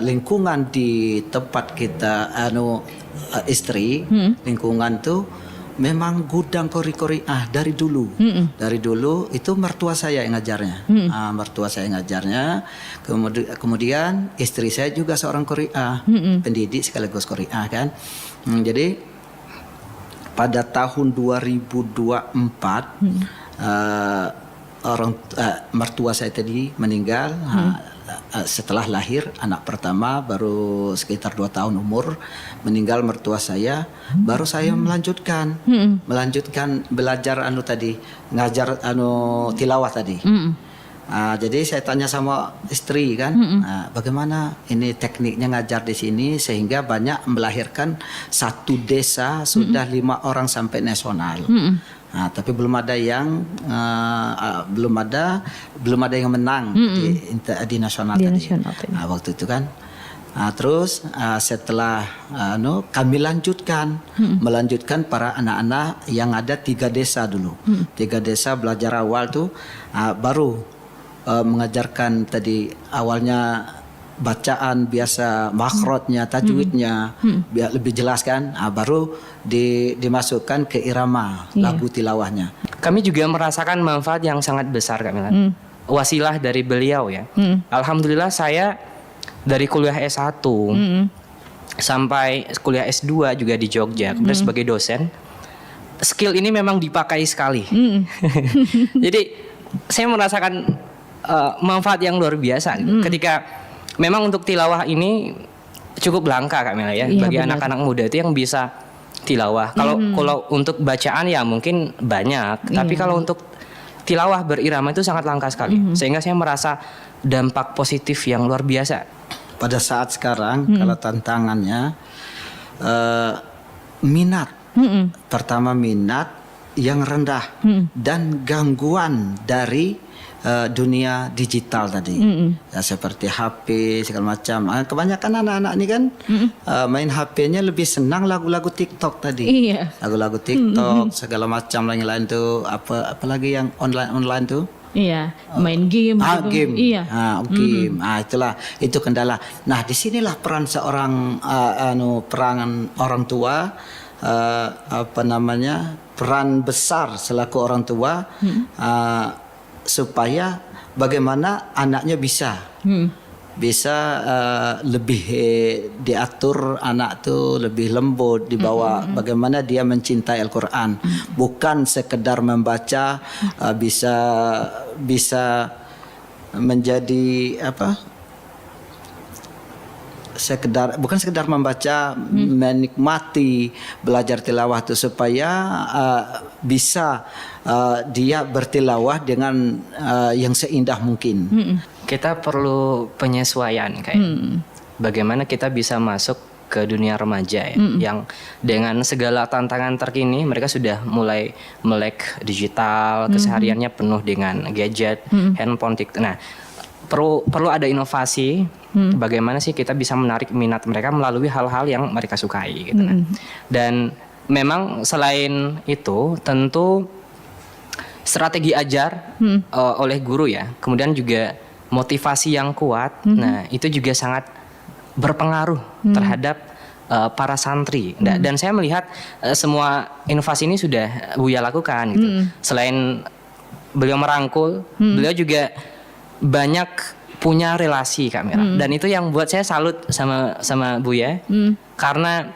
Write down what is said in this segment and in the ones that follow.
Lingkungan di tempat kita istri, lingkungan tuh memang gudang Qori'ah dari dulu. Dari dulu itu mertua saya yang ngajarnya. Mertua saya yang ngajarnya. Kemudian istri saya juga seorang Qori'ah, pendidik sekaligus Qori'ah kan. Jadi pada tahun 2024 mertua saya tadi meninggal. Setelah lahir anak pertama baru sekitar 2 tahun umur, meninggal mertua saya, baru saya melanjutkan belajar ngajar tilawah tadi. Jadi saya tanya sama istri kan, bagaimana ini tekniknya ngajar di sini sehingga banyak melahirkan satu desa sudah 5 orang sampai nasional. Tapi belum ada yang menang di nasional tadi. Waktu itu kan. Terus setelah kami melanjutkan para anak-anak yang ada 3 desa dulu. 3 desa belajar awal tuh baru mengajarkan tadi awalnya bacaan biasa, makhrajnya, tajwidnya biar lebih jelas kan. Baru dimasukkan ke irama lagu tilawahnya. Kami juga merasakan manfaat yang sangat besar, Kak Milan. Wasilah dari beliau ya. Alhamdulillah saya dari kuliah S1 sampai kuliah S2 juga di Jogja, kemudian sebagai dosen. Skill ini memang dipakai sekali. Jadi saya merasakan manfaat yang luar biasa gitu. Ketika memang untuk tilawah ini cukup langka, Kak Mela ya, bagi anak-anak muda itu yang bisa tilawah. Kalau untuk bacaan ya mungkin banyak, tapi kalau untuk tilawah berirama itu sangat langka sekali. Sehingga saya merasa dampak positif yang luar biasa. Pada saat sekarang kalau tantangannya minat. Pertama minat yang rendah dan gangguan dari dunia digital tadi, ya, seperti HP segala macam. Kebanyakan anak-anak ini kan main HP-nya lebih senang lagu-lagu TikTok tadi, lagu-lagu TikTok segala macam lain-lain tuh. Apalagi yang online tuh. Main game. Game. Game. Itulah itu kendala. Nah, disinilah peran seorang peran orang tua, peran besar selaku orang tua. Supaya bagaimana anaknya bisa lebih diatur, anak tuh lebih lembut dibawa, bagaimana dia mencintai Al-Quran, bukan sekedar membaca, bisa menjadi bukan sekedar membaca, menikmati belajar tilawah itu supaya bisa dia bertilawah dengan yang seindah mungkin. Kita perlu penyesuaian bagaimana kita bisa masuk ke dunia remaja ya, yang dengan segala tantangan terkini mereka sudah mulai melek digital, kesehariannya penuh dengan gadget, handphone, TikTok. Nah, perlu ada inovasi. Bagaimana sih kita bisa menarik minat mereka melalui hal-hal yang mereka sukai gitu. Dan memang selain itu tentu strategi ajar oleh guru ya, kemudian juga motivasi yang kuat. Nah, itu juga sangat berpengaruh terhadap para santri. Dan saya melihat semua inovasi ini sudah Buya lakukan gitu. Selain beliau merangkul, beliau juga banyak punya relasi, Kak Mira. Dan itu yang buat saya salut sama Buya. Karena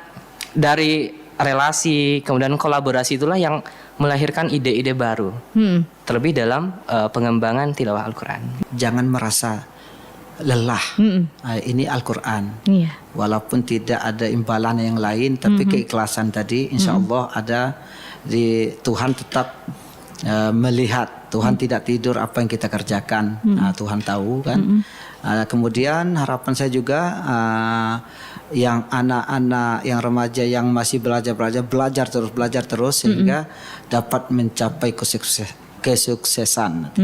dari relasi kemudian kolaborasi itulah yang melahirkan ide-ide baru. Terlebih dalam pengembangan tilawah Al-Quran. Jangan merasa lelah. Ini Al-Quran. Walaupun tidak ada imbalan yang lain, tapi keikhlasan tadi insya Allah ada di Tuhan tetap melihat. Tuhan tidak tidur apa yang kita kerjakan. Tuhan tahu kan. Kemudian harapan saya juga yang anak-anak, yang remaja yang masih belajar terus sehingga dapat mencapai kesuksesan.